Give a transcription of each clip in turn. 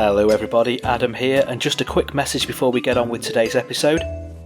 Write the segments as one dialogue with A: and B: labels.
A: Hello everybody, Adam here, and just a quick message before we get on with today's episode.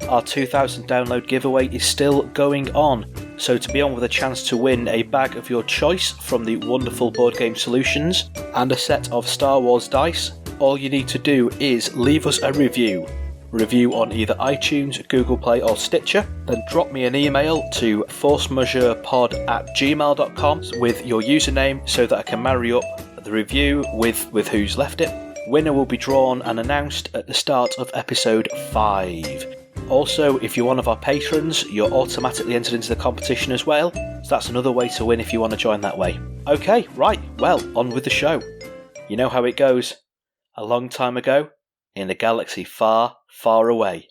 A: Our 2000 download giveaway is still going on, so to be on with a chance to win a bag of your choice from the wonderful Board Game Solutions and a set of Star Wars dice, all you need to do is leave us a review. Review on either iTunes, Google Play or Stitcher, then drop me an email to forcemajeurepod@gmail.com with your username so that I can marry up the review with who's left it. Winner will be drawn and announced at the start of episode 5. Also, if you're one of our patrons, you're automatically entered into the competition as well, so that's another way to win if you want to join that way. Okay, right, well, on with the show. You know how it goes. A long time ago, in a galaxy far, far away.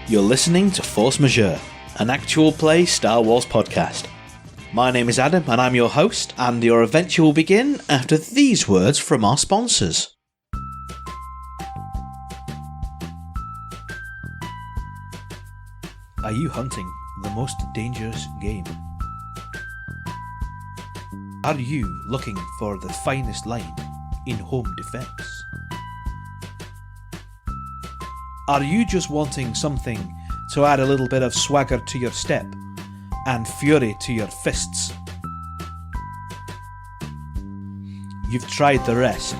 A: You're listening to Force Majeure, an actual play Star Wars podcast. My name is Adam and I'm your host, and your adventure will begin after these words from our sponsors. Are you hunting the most dangerous game? Are you looking for the finest line in home defense? Are you just wanting something to add a little bit of swagger to your step and fury to your fists? You've tried the rest,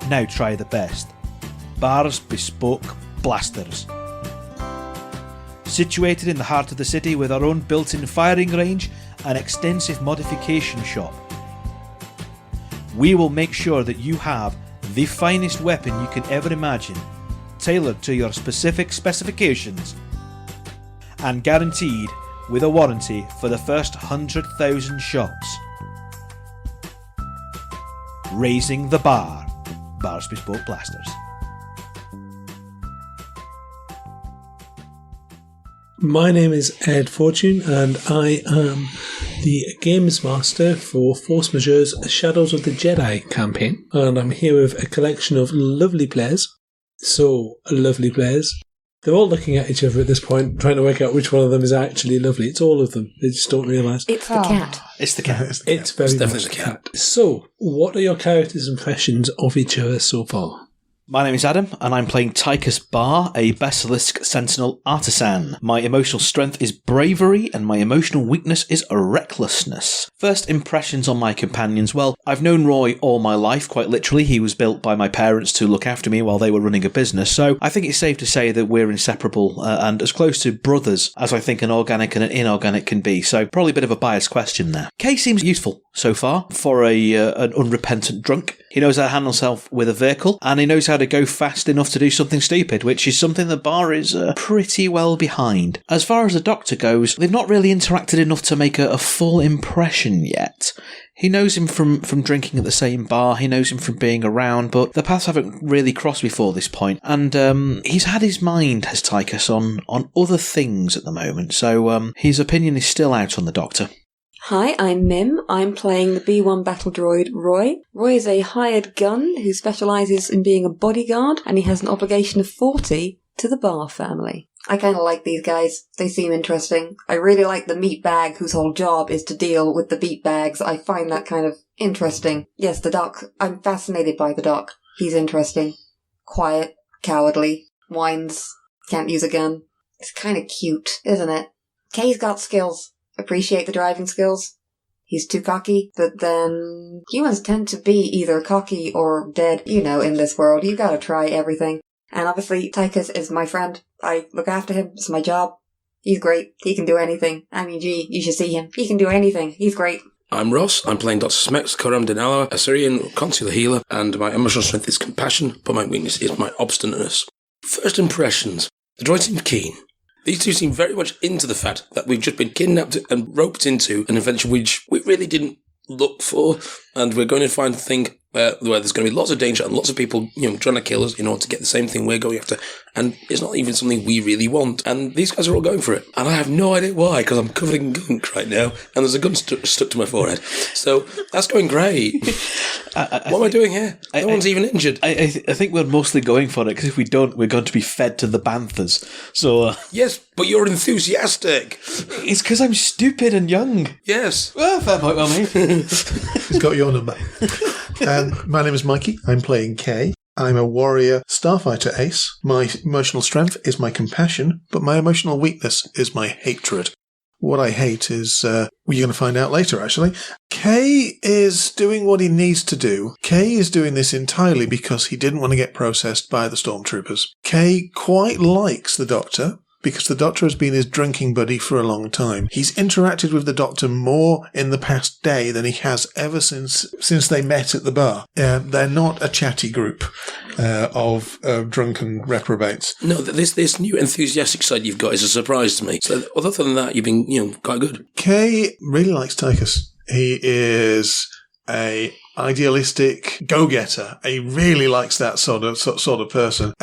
A: now try the best. Bar's Bespoke Blasters. Situated in the heart of the city with our own built-in firing range and extensive modification shop, we will make sure that you have the finest weapon you can ever imagine, tailored to your specific specifications, and guaranteed with a warranty for the first 100,000 shots. Raising the bar. Bar's Bespoke Blasters.
B: My name is Ed Fortune and I am the Games Master for Force Majeure's Shadows of the Jedi campaign, and I'm here with a collection of lovely players. So lovely players. They're all looking at each other at this point, trying to work out which one of them is actually lovely. It's all of them. They just don't realise.
C: It's the cat.
A: It's the cat.
B: It's very much the cat. So, what are your characters' impressions of each other so far?
A: My name is Adam, and I'm playing Tychus Bar, a Basilisk Sentinel Artisan. My emotional strength is bravery, and my emotional weakness is recklessness. First impressions on my companions. Well, I've known Roy all my life, quite literally. He was built by my parents to look after me while they were running a business, so I think it's safe to say that we're inseparable and as close to brothers as I think an organic and an inorganic can be, so probably a bit of a biased question there. Kay seems useful so far for an unrepentant drunk. He knows how to handle himself with a vehicle, and he knows how to go fast enough to do something stupid, which is something the bar is pretty well behind. As far as the Doctor goes, they've not really interacted enough to make a full impression yet. He knows him from drinking at the same bar, he knows him from being around, but the paths haven't really crossed before this point, and he's had his mind, has Tychus, on other things at the moment, so his opinion is still out on the Doctor.
C: Hi, I'm Mim. I'm playing the B1 battle droid, Roy. Roy is a hired gun who specialises in being a bodyguard, and he has an obligation of 40 to the Bar family. I kind of like these guys. They seem interesting. I really like the meat bag whose whole job is to deal with the meat bags. I find that kind of interesting. Yes, the Doc. I'm fascinated by the Doc. He's interesting. Quiet, cowardly, whines, can't use a gun. It's kind of cute, isn't it? Kay's got skills. Appreciate the driving skills. He's too cocky, but then humans tend to be either cocky or dead, in this world. You gotta try everything. And obviously, Tychus is my friend. I look after him. It's my job. He's great. He can do anything. I mean, gee, you should see him. He can do anything. He's great.
D: I'm Ross. I'm playing Dr. Smex Karam Denala, a Syrian consular healer, and my emotional strength is compassion, but my weakness is my obstinateness. First impressions. The droid seemed keen. These two seem very much into the fact that we've just been kidnapped and roped into an adventure which we really didn't look for, and we're going to find a thing where there's going to be lots of danger and lots of people, trying to kill us in order to get the same thing we're going after, and it's not even something we really want. And these guys are all going for it, and I have no idea why, because I'm covered in gunk right now, and there's a gun stuck to my forehead. So that's going great. What am I doing here? No one's even injured.
A: I think we're mostly going for it, because if we don't, we're going to be fed to the banthas. So
D: Yes, but you're enthusiastic.
A: it's because I'm stupid and young.
D: Yes.
A: Well, fair point, well made.
E: He's got your number. My name is Mikey. I'm playing Kay. I'm a warrior starfighter ace. My emotional strength is my compassion, but my emotional weakness is my hatred. What I hate is, you're going to find out later, actually. Kay is doing what he needs to do. Kay is doing this entirely because he didn't want to get processed by the stormtroopers. Kay quite likes the Doctor, because the Doctor has been his drinking buddy for a long time. He's interacted with the Doctor more in the past day than he has ever since they met at the bar. They're not a chatty group of drunken reprobates.
D: No, this new enthusiastic side you've got is a surprise to me. So other than that, you've been, quite good.
E: Kay really likes Tychus. He is a idealistic go-getter. He really likes that sort of person.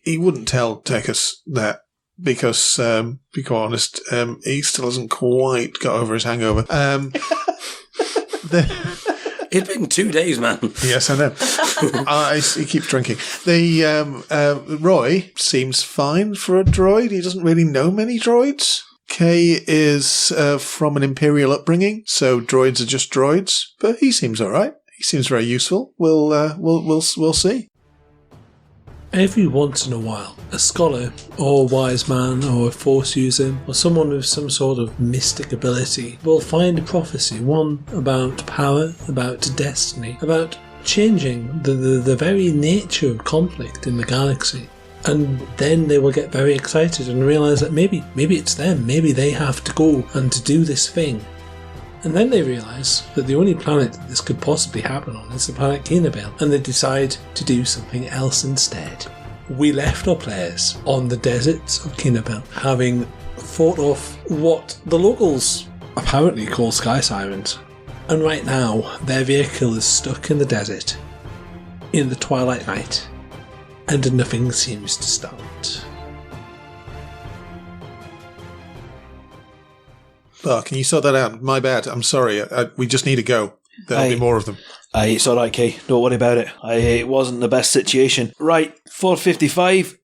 E: He wouldn't tell Tychus that, because, to be quite honest, he still hasn't quite got over his hangover.
D: It's been 2 days, man.
E: Yes, I know. He keeps drinking. Roy seems fine for a droid. He doesn't really know many droids. Kay is from an Imperial upbringing, so droids are just droids. But he seems all right. He seems very useful. We'll see.
B: Every once in a while, a scholar or a wise man or a force user or someone with some sort of mystic ability will find a prophecy, one about power, about destiny, about changing the very nature of conflict in the galaxy. And then they will get very excited and realise that maybe it's them, maybe they have to go and to do this thing. And then they realise that the only planet that this could possibly happen on is the planet Cynabale, and they decide to do something else instead. We left our players on the deserts of Cynabale, having fought off what the locals apparently call Sky Sirens. And right now, their vehicle is stuck in the desert, in the twilight night, and nothing seems to start.
E: Oh, can you sort that out? My bad. I'm sorry. We just need to go. There'll be more of them.
A: It's all right, Kay. Don't worry about it. It wasn't the best situation. Right, 4:55.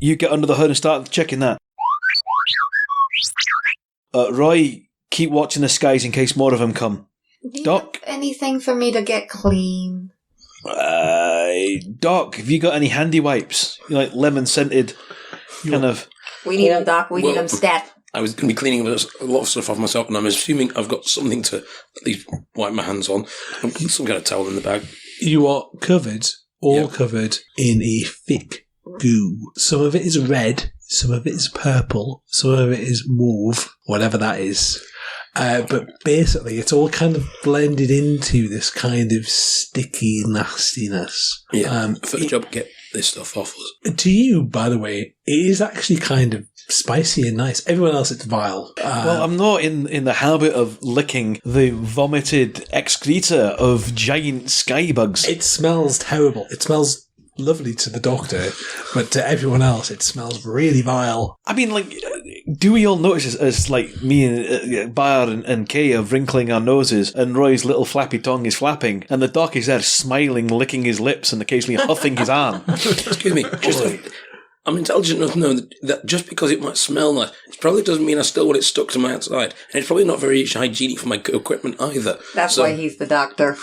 A: You get under the hood and start checking that. Roy, keep watching the skies in case more of them come. Doc?
C: Anything for me to get clean?
A: Doc, have you got any handy wipes? Like lemon-scented kind of...
C: We need them, Doc. We need them stat.
D: I was going to be cleaning a lot of stuff off myself, and I'm assuming I've got something to at least wipe my hands on. Some kind of towel in the bag.
B: You are covered, covered in a thick goo. Some of it is red, some of it is purple, some of it is mauve, whatever that is. But basically, it's all kind of blended into this kind of sticky nastiness.
D: Yeah, first job, get this stuff off us.
B: To you, by the way, it is actually kind of spicy and nice. Everyone else, it's vile.
A: Well, I'm not in the habit of licking the vomited excreta of giant sky bugs.
B: It smells terrible. It smells lovely to the Doctor, but to everyone else, it smells really vile.
A: I mean, like, do we all notice as like me and Bar and Kay are wrinkling our noses, and Roy's little flappy tongue is flapping, and the Doc is there smiling, licking his lips, and occasionally huffing his arm?
D: Excuse me. I'm intelligent enough to know that just because it might smell nice, it probably doesn't mean I still want it stuck to my outside. And it's probably not very hygienic for my equipment either.
C: That's why he's the Doctor.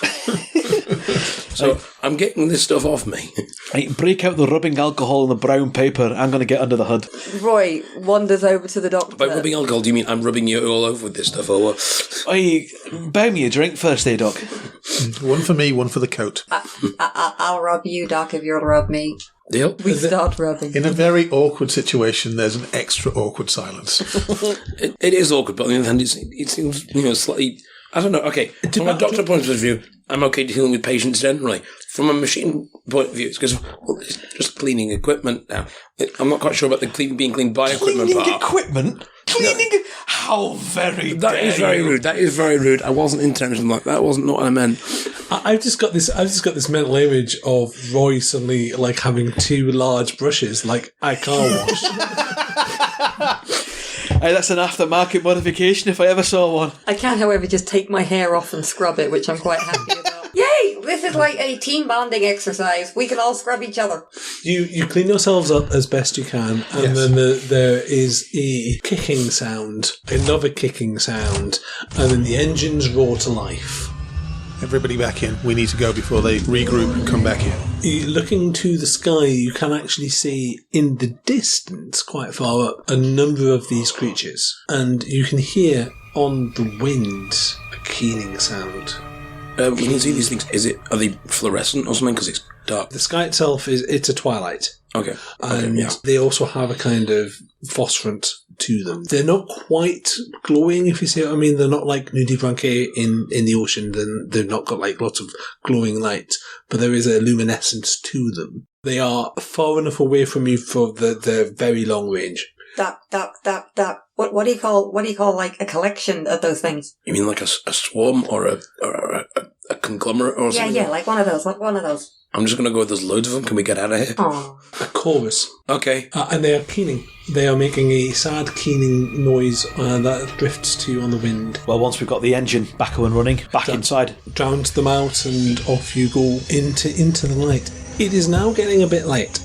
D: So I'm getting this stuff off me.
A: Right, break out the rubbing alcohol and the brown paper. I'm going to get under the hood.
C: Roy wanders over to the Doctor.
D: By rubbing alcohol, do you mean I'm rubbing you all over with this stuff, or what?
A: Buy me a drink first, Doc.
E: One for me, one for the coat.
C: I'll rub you, Doc, if you'll rub me.
D: Deal?
C: We start rubbing.
E: In a very awkward situation, there's an extra awkward silence.
D: It is awkward, but on the other hand, it seems slightly... I don't know. Okay, from a doctor point of view, I'm okay dealing with patients generally. From a machine point of view, it's because it's just cleaning equipment now. I'm not quite sure about the being cleaned by equipment part.
A: Equipment? Cleaning? How very
D: That is very rude. That is very rude. I wasn't intentional like that. That wasn't what I meant.
B: I've just got this mental image of Roy suddenly like having two large brushes, like I car wash.
A: Hey, that's an aftermarket modification if I ever saw one.
C: I can, however, just take my hair off and scrub it, which I'm quite happy about. Yay! This is like a team bonding exercise. We can all scrub each other.
B: You clean yourselves up as best you can, and then there is a kicking sound, another kicking sound, and then the engines roar to life.
E: Everybody back in. We need to go before they regroup and come back in.
B: Looking to the sky, you can actually see in the distance, quite far up, a number of these creatures. And you can hear on the wind a keening sound.
D: We can see these things. Are they fluorescent or something? Because it's dark.
B: The sky itself it's a twilight.
D: Okay.
B: And they also have a kind of phosphorant to them. They're not quite glowing, if you see what I mean. They're not like nudibranchiae in the ocean. They've not got like lots of glowing light, but there is a luminescence to them. They are far enough away from you for the very long range.
C: Duck. What do you call like a collection of those things?
D: You mean like a swarm or a conglomerate or something?
C: Yeah, like one of those.
D: I'm just going to go with there's loads of them. Can we get out of here?
C: Oh.
B: A chorus.
D: Okay.
B: And they are keening. They are making a sad keening noise that drifts to you on the wind.
A: Well, once we've got the engine back up and running, back inside.
B: Drowns them out and off you go into the night. It is now getting a bit late.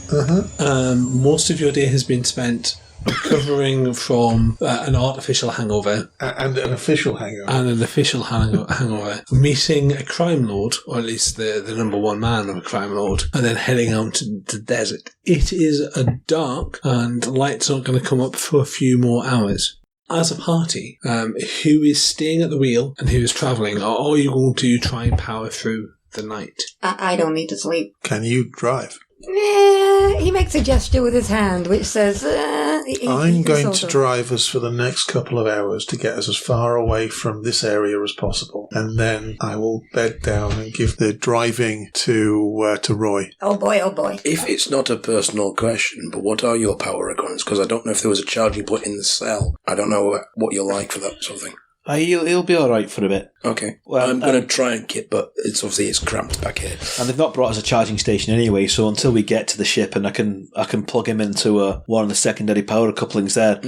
B: Most of your day has been spent recovering from an artificial hangover.
E: And an official hangover.
B: And an official hangover. Meeting a crime lord, or at least the number one man of a crime lord, and then heading out to the desert. It is dark, and lights aren't going to come up for a few more hours. As a party, who is staying at the wheel and who is travelling, or are you going to try and power through the night?
C: I don't need to sleep.
E: Can you drive?
C: He makes a gesture with his hand, which says,
E: I'm going to drive us for the next couple of hours to get us as far away from this area as possible. And then I will bed down and give the driving to Roy.
C: Oh boy.
D: If it's not a personal question, but what are your power requirements? Because I don't know if there was a charging point in the cell. I don't know what you're like for that sort of thing.
A: He'll be all right for a bit.
D: Okay.
A: Well,
D: I'm going to try and kit, but it's cramped back here.
A: And they've not brought us a charging station anyway, so until we get to the ship and I can plug him into one of the secondary power couplings there,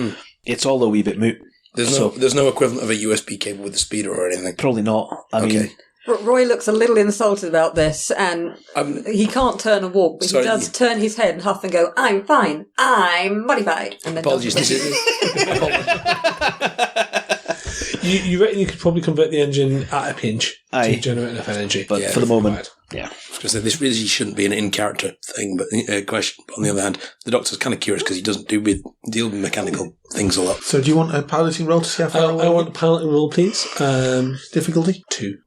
A: it's all a wee bit moot.
D: There's no equivalent of a USB cable with a speeder or anything?
A: Probably not. I mean...
C: Roy looks a little insulted about this, and he can't turn and walk, but he does turn his head and huff and go, I'm fine, I'm modified. And then
D: apologies, this is...
B: You reckon you could probably convert the engine at a pinch to generate enough energy?
A: But for the moment, yeah.
D: I was going to say, this really shouldn't be an in-character thing, but question. But on the other hand, the Doctor's kind of curious because he doesn't deal with mechanical things a lot.
E: So do you want a piloting roll to see how far away?
B: I want a piloting roll, please.
E: Difficulty?
B: 2.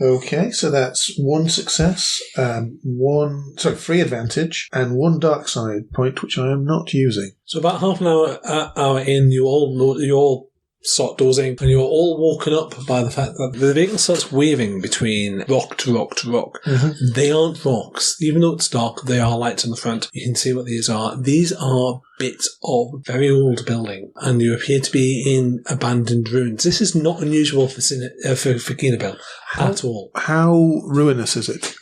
E: Okay, so that's 1 success, 3 advantage, and 1 dark side point, which I am not using.
B: So about half an hour in, you all start dozing, and you're all woken up by the fact that the vehicle starts waving between rock to rock to rock. Mm-hmm. They aren't rocks. Even though it's dark, they are lights on the front. You can see what these are. These are bits of very old building, and you appear to be in abandoned ruins. This is not unusual for Cynabale at all.
E: How ruinous is it?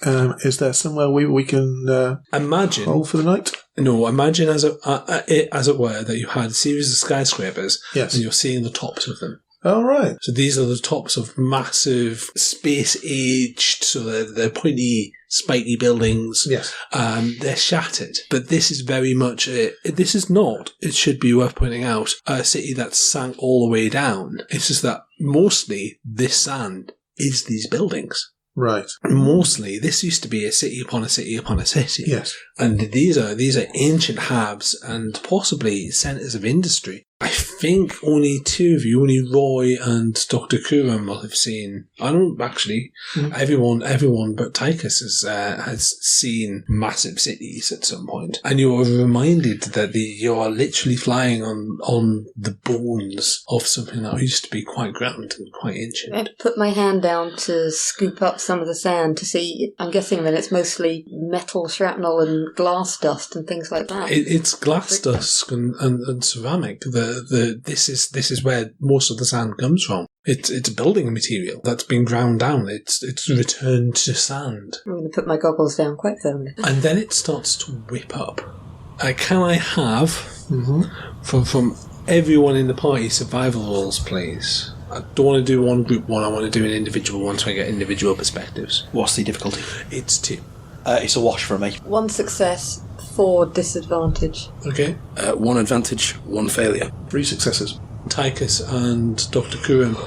E: Is there somewhere we can
B: imagine
E: hold for the night?
B: No, imagine as it were that you had a series of skyscrapers,
E: yes,
B: and you're seeing the tops of them.
E: Oh, right.
B: So these are the tops of massive space-aged, so they're pointy, spiky buildings.
E: Yes.
B: They're shattered. But this is very much, this is not, it should be worth pointing out, a city that sank all the way down. It's just that mostly this sand is these buildings.
E: Right.
B: Mostly, this used to be a city upon a city upon a city.
E: Yes.
B: And these are ancient hubs and possibly centres of industry. I think only 2 of you, only Roy and Dr. Kuram will have seen. I don't actually. Mm-hmm. Everyone but Tychus has seen massive cities at some point. And you are reminded that you are literally flying on the bones of something that used to be quite grand and quite ancient.
C: I had to put my hand down to scoop up some of the sand to see. I'm guessing that it's mostly metal shrapnel and glass dust and things like that.
B: It's glass dust and ceramic. This is where most of the sand comes from. It's building material that's been ground down. It's returned to sand.
C: I'm going to put my goggles down quite firmly.
B: And then it starts to whip up. Can I have from everyone in the party survival rolls, please. I don't want to do one group one, I want to do an individual one so I get individual perspectives.
A: What's the difficulty?
B: It's 2.
A: It's a wash for me.
C: 1 success, 4 disadvantage.
B: Okay.
D: 1 advantage, 1 failure.
E: 3 successes.
B: Tychus and Dr. Kurim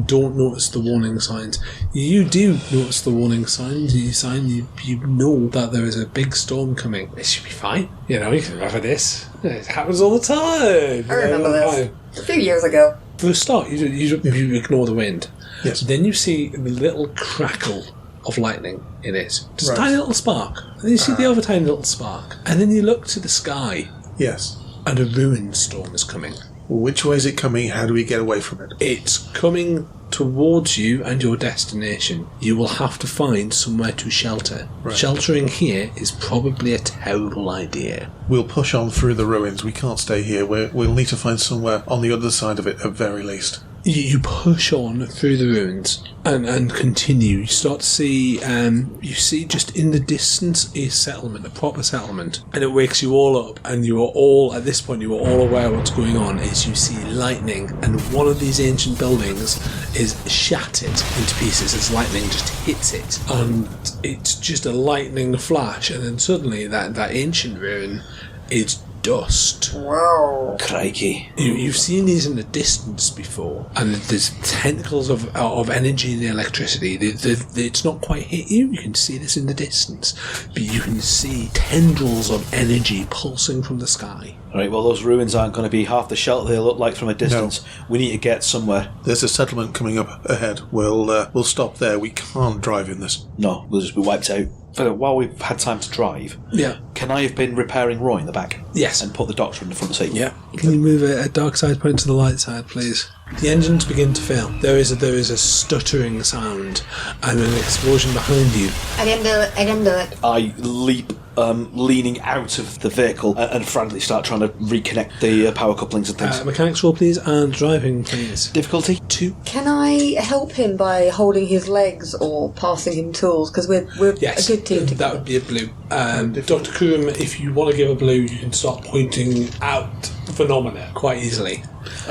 B: don't notice the warning signs. You do notice the warning signs. You know that there is a big storm coming. It should be fine. You know, you can remember this. It happens all the time.
C: I remember this. A few years ago.
B: For a start, you ignore the wind.
E: Yes.
B: Then you see the little crackle of lightning in it. Just a
E: Right.
B: tiny little spark. And then you see the other tiny little spark. And then you look to the sky,
E: Yes.
B: and a ruinstorm is coming.
E: Which way is it coming? How do we get away from it?
B: It's coming towards you and your destination. You will have to find somewhere to shelter.
E: Right.
B: Sheltering here is probably a terrible idea.
E: We'll push on through the ruins. We can't stay here. We'll need to find somewhere on the other side of it at very least.
B: You push on through the ruins and continue. You start to see, you see just in the distance a settlement, a proper settlement, and it wakes you all up. And you are all, at this point, you are all aware of what's going on. As you see lightning, and one of these ancient buildings is shattered into pieces as lightning just hits it, and it's just a lightning flash, and then suddenly that ancient ruin is dust.
C: Wow.
A: Crikey.
B: You've seen these in the distance before, and there's tentacles of energy in the electricity. It's not quite hit you. You can see this in the distance, but you can see tendrils of energy pulsing from the sky.
A: Right, well, those ruins aren't going to be half the shelter they look like from a distance. We need to get somewhere.
E: There's a settlement coming up ahead. We'll stop there. We can't drive in this.
A: No, we'll just be wiped out. But while we've had time to drive,
B: Yeah.
A: can I have been repairing Roy in the back?
B: Yes.
A: And put the doctor in the front seat?
D: Yeah.
B: Can you move a dark side point to the light side, please? The engines begin to fail. There is a stuttering sound and an explosion behind you.
C: I didn't do it.
A: I leap, leaning out of the vehicle and frantically start trying to reconnect the power couplings and things.
B: Mechanics roll, please, and driving, please.
A: Difficulty?
B: 2.
C: Can I help him by holding his legs or passing him tools? Because we're
B: Yes,
C: a good team
B: that
C: together.
B: would be a blue. Dr. Kurim, if you want to give a blue, you can start pointing out phenomena quite easily.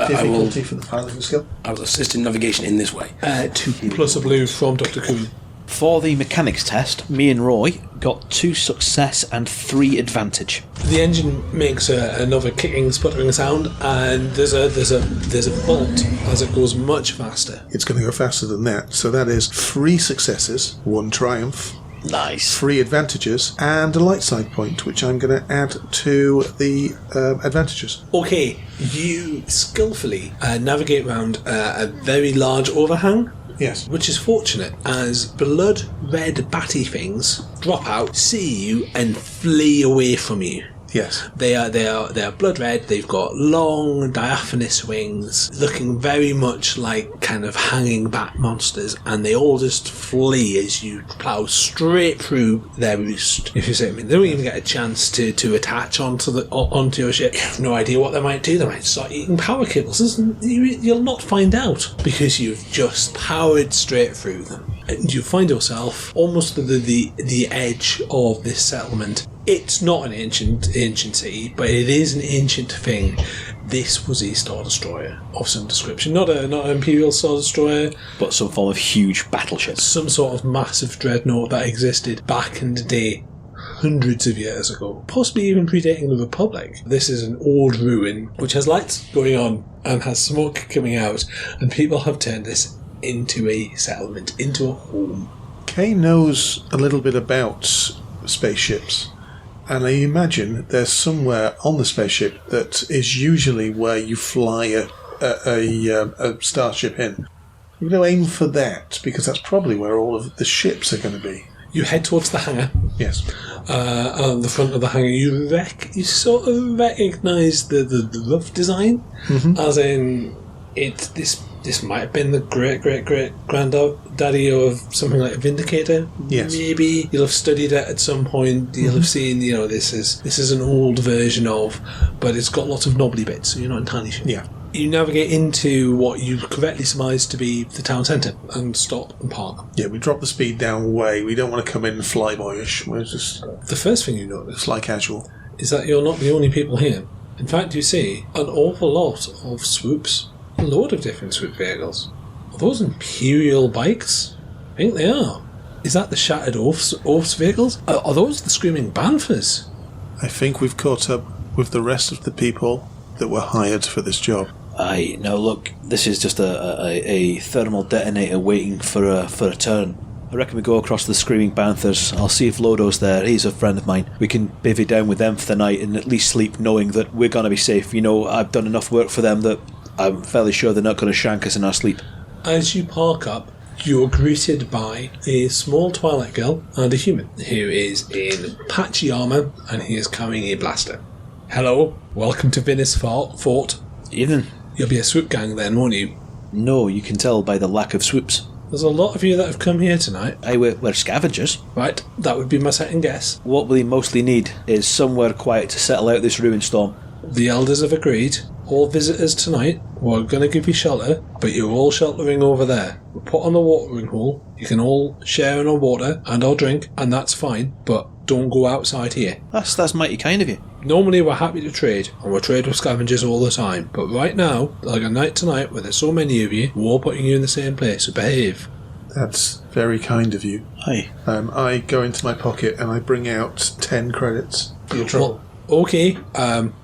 E: Difficulty for the piloting skill.
D: I will assist in navigation in this way.
B: 2 plus a blue from Dr. Kurim.
A: For the mechanics test, me and Roy got 2 success and 3 advantage.
B: The engine makes another kicking, sputtering sound, and there's a bolt as it goes much faster.
E: It's going to go faster than that. So that is 3 successes, 1 triumph,
A: Nice.
E: 3 advantages, and a light side point, which I'm going to add to the advantages.
B: Okay, you skillfully navigate around a very large overhang.
E: Yes.
B: Which is fortunate, as blood red batty things drop out, see you, and flee away from you.
E: Yes.
B: They are blood red. They've got long diaphanous wings, looking very much like kind of hanging bat monsters, and they all just flee as you plough straight through their roost. If you see what I mean, they don't even get a chance to attach onto your ship. You have no idea what they might do. They might start eating power cables. You'll not find out because you've just powered straight through them, and you find yourself almost at the edge of this settlement. It's not an ancient city, but it is an ancient thing. This was a Star Destroyer of some description. Not an Imperial Star Destroyer,
A: But some form of huge battleship.
B: some sort of massive dreadnought that existed back in the day, hundreds of years ago, possibly even predating the Republic. This is an old ruin which has lights going on and has smoke coming out, and people have turned this into a settlement, into a home.
E: Kay knows a little bit about spaceships. And I imagine there's somewhere on the spaceship that is usually where you fly a starship in. We're going to aim for that, because that's probably where all of the ships are going to be.
B: You head towards the hangar.
E: Yes.
B: On the front of the hangar, you sort of recognise the rough design, as in this might have been the great granddaddy of something like a Vindicator.
E: Yes.
B: Maybe you'll have studied it at some point. You'll have seen, this is an old version of, but it's got lots of knobbly bits, so you're not entirely sure.
E: Yeah.
B: You navigate into what you correctly surmised to be the town centre and stop and park.
E: Yeah, we drop the speed down way. We don't want to come in flyboyish. We're just
B: The first thing you notice
E: fly casual.
B: is that you're not the only people here. In fact, you see an awful lot of swoops. A load of different swoop vehicles. Are those Imperial bikes? I think they are. Is that the Shattered Oaths vehicles? Are those the Screaming Banthas?
E: I think we've caught up with the rest of the people that were hired for this job.
A: Aye, now look, this is just a thermal detonator waiting for a turn. I reckon we go across to the Screaming Banthas. I'll see if Lodo's there. He's a friend of mine. We can bivvy down with them for the night and at least sleep knowing that we're going to be safe. You know, I've done enough work for them that I'm fairly sure they're not going to shank us in our sleep.
B: As you park up, you're greeted by a small Twilight girl and a human who is in patchy armour and he is carrying a blaster. Hello, welcome to Venice Fort.
A: Evening.
B: You'll be a swoop gang then, won't you?
A: No, you can tell by the lack of swoops.
B: There's a lot of you that have come here tonight.
A: Aye, we're scavengers.
B: Right, that would be my second guess.
A: What we mostly need is somewhere quiet to settle out this ruinstorm.
B: The elders have agreed. All visitors tonight, we're going to give you shelter, but you're all sheltering over there. We'll put on a watering hole. You can all share in our water and our drink, and that's fine, but don't go outside here.
A: That's mighty kind of you.
B: Normally we're happy to trade, and we'll trade with scavengers all the time, but right now, like a night tonight where there's so many of you, we're all putting you in the same place, so behave.
E: That's very kind of you.
A: Aye.
E: I go into my pocket and I bring out 10 credits for your trouble.
B: Okay,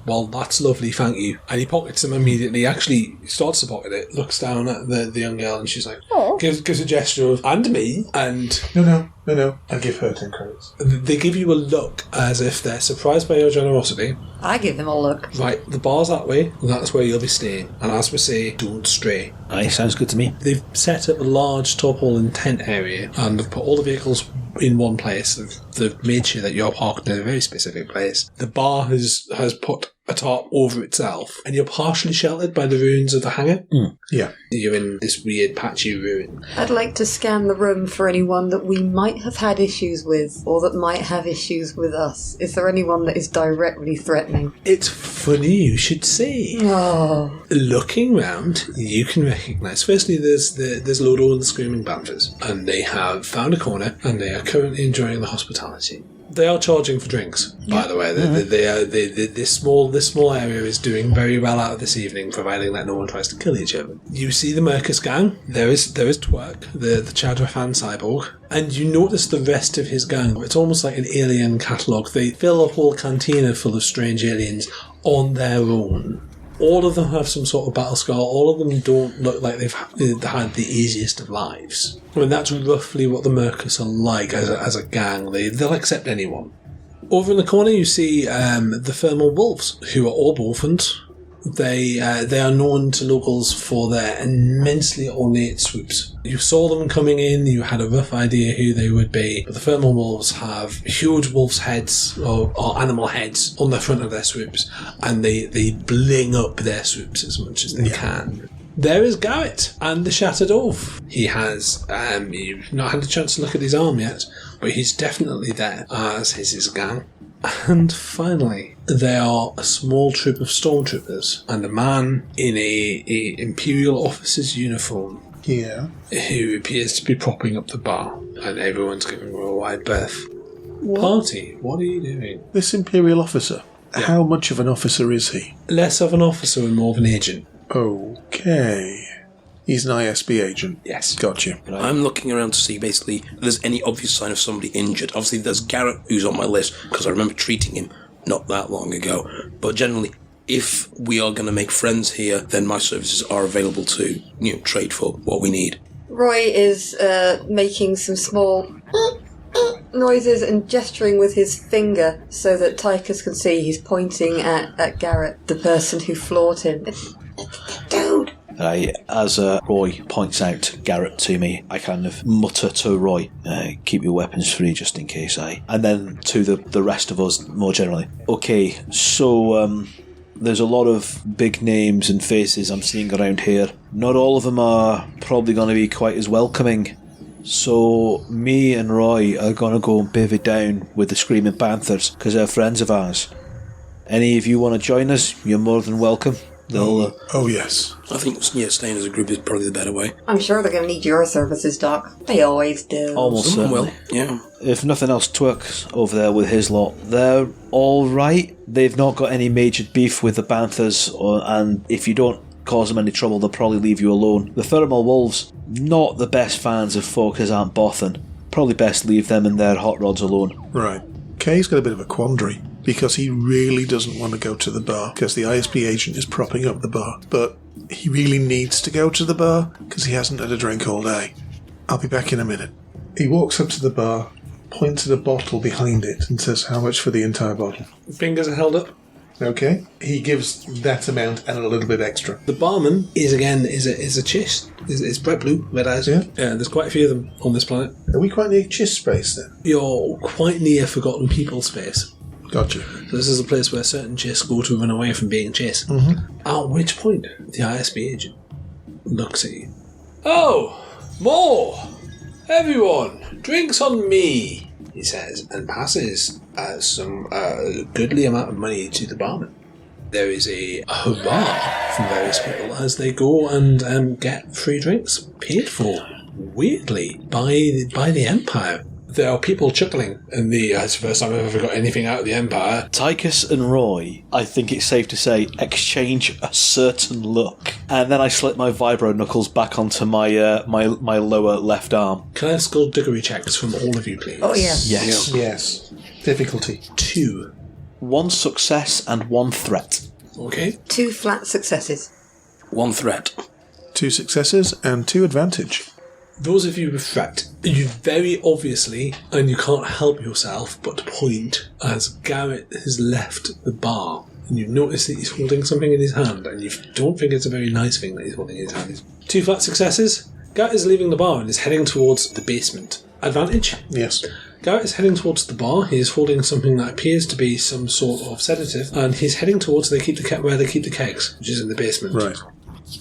B: well that's lovely, thank you. And he pockets them immediately. Actually, he starts to pocket it, looks down at the young girl, and she's like, gives a gesture of, and me, and...
E: No. I give her 10 credits.
B: They give you a look as if they're surprised by your generosity.
C: I give them a look.
B: Right, the bar's that way, and that's where you'll be staying. And as we say, don't stray.
A: Aye, sounds good to me.
B: They've set up a large tarpaulin tent area, and they've put all the vehicles in one place. They've made sure that you're parked in a very specific place. The bar has put a tarp over itself, and you're partially sheltered by the ruins of the hangar.
E: Yeah.
B: You're in this weird patchy ruin.
C: I'd like to scan the room for anyone that we might have had issues with, or that might have issues with us. Is there anyone that is directly threatening?
B: It's funny you should say.
C: Oh.
B: Looking round, you can recognise. Firstly, there's Lodo and the Screaming Banthas, and they have found a corner, and they are currently enjoying the hospitality. They are charging for drinks, by the way. This small area is doing very well out of this evening, providing that no one tries to kill each other. You see the Mercus gang. There is Twerk, the Chadrafan cyborg, and you notice the rest of his gang. It's almost like an alien catalogue. They fill a whole cantina full of strange aliens on their own. All of them have some sort of battle scar. All of them don't look like they've had the easiest of lives. I mean, that's roughly what the Mercus are like as a gang. They'll accept anyone. Over in the corner, you see the Thermal Wolves, who are all orphans. They are known to locals for their immensely ornate swoops. You saw them coming in, you had a rough idea who they would be, but the Thermal Wolves have huge wolf's heads, or animal heads, on the front of their swoops, and they bling up their swoops as much as they can. There is Garrett and the Shattered Oath. He has, you've not had a chance to look at his arm yet, but he's definitely there, as is his gang. And finally, there are a small troop of stormtroopers and a man in a Imperial officer's uniform.
E: Yeah.
B: Who appears to be propping up the bar, and everyone's giving her a wide berth. What? Party, what are you doing?
E: This Imperial officer, how much of an officer is he?
B: Less of an officer and more of an agent.
E: Okay. He's an ISB agent.
B: Yes.
E: Gotcha.
D: I'm looking around to see basically if there's any obvious sign of somebody injured. Obviously there's Garrett, who's on my list, because I remember treating him not that long ago. But generally, if we are going to make friends here, then my services are available to, trade for what we need.
C: Roy is making some small noises and gesturing with his finger so that Tychus can see he's pointing at Garrett, the person who floored him. Dude!
A: As Roy points out Garrett to me, I kind of mutter to Roy, keep your weapons free just in case, and then to the rest of us more generally. Okay, so there's a lot of big names and faces I'm seeing around here. Not all of them are probably going to be quite as welcoming. So me and Roy are going to go and bivvy down with the Screaming Panthers because they're friends of ours. Any of you want to join us, you're more than welcome. They'll.
E: Oh, yes.
D: I think, yeah, staying as a group is probably the better way.
C: I'm sure they're going to need your services, Doc. They always do.
A: Almost
D: Some
A: certainly.
D: will, yeah.
A: If nothing else, Twerk's over there with his lot. They're all right. They've not got any major beef with the Banthas, and if you don't cause them any trouble, they'll probably leave you alone. The Thermal Wolves, not the best fans of folk as Aunt Bothan. Probably best leave them and their hot rods alone.
E: Right. Kay's got a bit of a quandary because he really doesn't want to go to the bar because the ISP agent is propping up the bar. But he really needs to go to the bar because he hasn't had a drink all day. I'll be back in a minute. He walks up to the bar, points at a bottle behind it and says, how much for the entire bottle?
B: Fingers are held up.
E: Okay. He gives that amount and a little bit extra.
B: The barman is a chist. Is bright blue, red eyes.
E: Yeah.
B: There's quite a few of them on this planet.
E: Are we quite near Chiss space then?
B: You're quite near Forgotten People space.
E: Gotcha.
B: So this is a place where certain Chiss go to run away from being Chiss. At which point, the ISB agent looks at you. Oh, more! Everyone, drinks on me, he says, and passes some goodly amount of money to the barman. There is a hurrah from various people as they go and get free drinks paid for, weirdly, by the Empire. There are people chuckling, and it's the first time I've ever got anything out of the Empire.
A: Tychus and Roy, I think it's safe to say, exchange a certain look. And then I slip my vibro knuckles back onto my my lower left arm.
B: Can I have skullduggery checks from all of you, please?
C: Oh, yes.
A: Yes.
E: Yes. Difficulty.
B: 2.
A: 1 success and 1 threat.
B: Okay.
C: 2 flat successes.
D: 1 threat.
E: 2 successes and 2 advantage.
B: Those of you with threat, you very obviously, and you can't help yourself but point as Garrett has left the bar, and you notice that he's holding something in his hand, and you don't think it's a very nice thing that he's holding in his hand. 2 flat successes. Garrett is leaving the bar and is heading towards the basement. Advantage?
E: Yes.
B: Garrett is heading towards the bar. He is holding something that appears to be some sort of sedative, and he's heading towards where they keep the kegs, which is in the basement.
E: Right.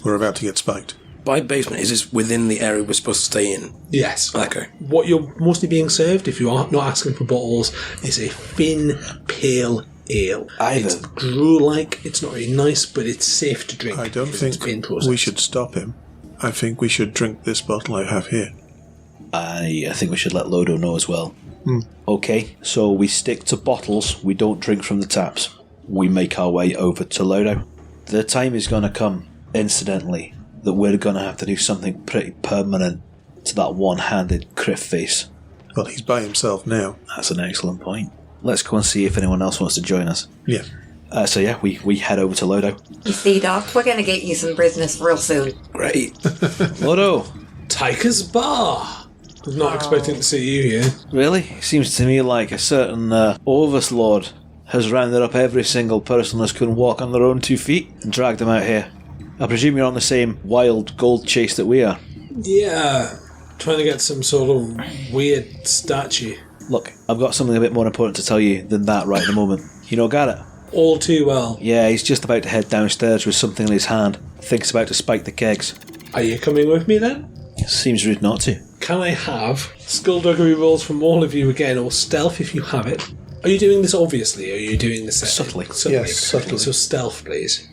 E: We're about to get spiked.
D: By basement, is this within the area we're supposed to stay in?
B: Yes.
D: Okay.
B: What you're mostly being served, if you are not asking for bottles, is a thin, pale ale. It's gruel-like, it's not very nice, but it's safe to drink.
E: I don't
B: because
E: think
B: it's been processed.
E: we should stop him. I think we should drink this bottle I have here.
A: I think we should let Lodo know as well. Okay, so we stick to bottles, we don't drink from the taps. We make our way over to Lodo. The time is going to come, incidentally, that we're going to have to do something pretty permanent to that one-handed criff face.
E: Well, he's by himself now.
A: That's an excellent point. Let's go and see if anyone else wants to join us.
E: Yeah.
A: So yeah, we head over to Lodo.
C: You see, Doc, we're going to get you some business real soon.
D: Great.
A: Lodo!
B: Tyker's Bar! I was not expecting to see you here.
A: Really? Seems to me like a certain overlord has rounded up every single person that couldn't walk on their own 2 feet and dragged them out here. I presume you're on the same wild gold chase that we are.
B: Yeah, trying to get some sort of weird statue.
A: Look, I've got something a bit more important to tell you than that right at the moment. You know Garrett?
B: All too well.
A: Yeah, he's just about to head downstairs with something in his hand. Thinks about to spike the kegs.
B: Are you coming with me then?
A: Seems rude not to.
B: Can I have skullduggery rolls from all of you again, or stealth if you have it? Are you doing this obviously, or are you doing this
A: Subtly.
E: Yes, subtly.
B: So stealth, please.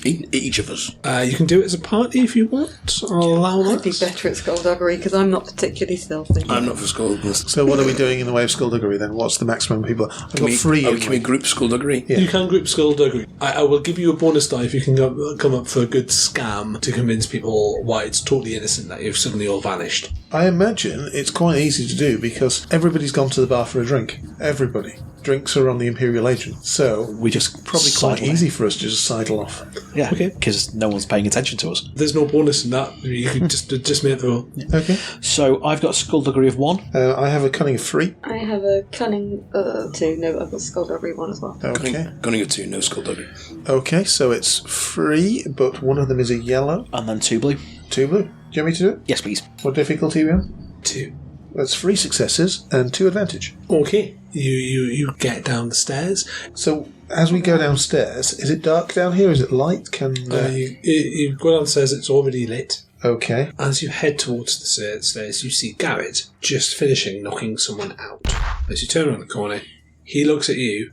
D: Each of us.
B: You can do it as a party if you want. I'll allow
C: I'd be
B: that.
C: better at skullduggery because I'm not particularly stealthy.
D: I'm not for skullduggery.
E: So what are we doing in the way of skullduggery then? What's the maximum people? I've got 3 in
D: Can we group skullduggery?
E: Yeah.
B: You can group skullduggery. I will give you a bonus die if you can come up for a good scam to convince people why it's totally innocent that you've suddenly all vanished.
E: I imagine it's quite easy to do because everybody's gone to the bar for a drink. Everybody. Drinks are on the Imperial Agent. So
A: We just
E: probably quite
A: sidle.
E: easy for us to just sidle off.
A: Yeah,
B: Okay.
A: because no one's paying attention to us.
B: There's no bonus in that. You can just make the roll.
E: Okay.
A: So I've got skullduggery of 1.
E: I have a cunning of 3.
C: I have a cunning 2. No, I've got skullduggery 1 as well.
E: Okay.
D: Gunning of 2, no skullduggery.
E: Okay, so it's 3, but one of them is a yellow.
A: And then 2 blue.
E: 2 blue. Do you want me to do it?
A: Yes, please.
E: What difficulty are we on?
B: 2.
E: That's 3 successes and 2 advantage.
B: Okay. You get down the stairs.
E: So as we go downstairs, is it dark down here? Is it light?
B: You go downstairs, it's already lit.
E: Okay.
B: As you head towards the stairs, you see Garrett just finishing knocking someone out. As you turn around the corner, he looks at you,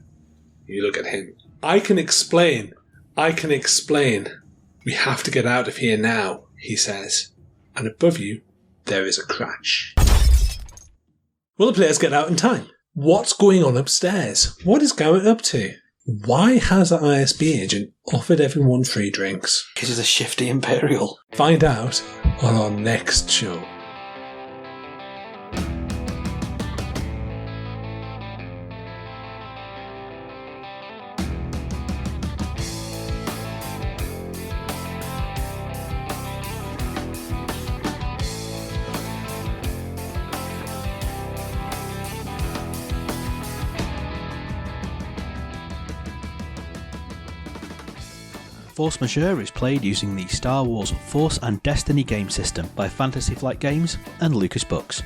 B: you look at him. I can explain. I can explain. We have to get out of here now, he says. And above you, there is a crash. Will the players get out in time? What's going on upstairs? What is Garrett up to? Why has the ISB agent offered everyone free drinks?
A: Because he's a shifty Imperial.
B: Find out on our next show.
A: Force Majeure is played using the Star Wars Force and Destiny game system by Fantasy Flight Games and Lucas Books.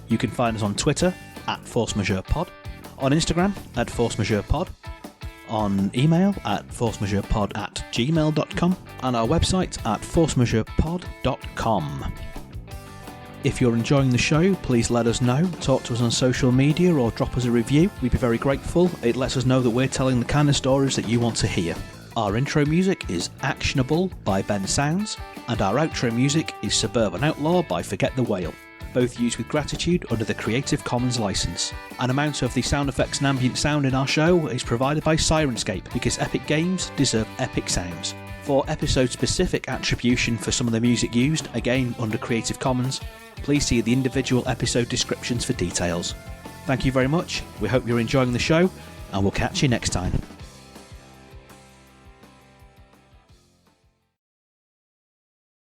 A: You can find us on Twitter at forcemajeurepod, on Instagram at forcemajeurepod, on email at forcemajeurepod@gmail.com, and our website at forcemajeurepod.com. If you're enjoying the show, please let us know, talk to us on social media or drop us a review. We'd be very grateful. It lets us know that we're telling the kind of stories that you want to hear. Our intro music is Actionable by Ben Sounds, and our outro music is Suburban Outlaw by Forget the Whale, both used with gratitude under the Creative Commons license. An amount of the sound effects and ambient sound in our show is provided by Sirenscape, because epic games deserve epic sounds. For episode-specific attribution for some of the music used, again under Creative Commons, please see the individual episode descriptions for details. Thank you very much, we hope you're enjoying the show, and we'll catch you next time.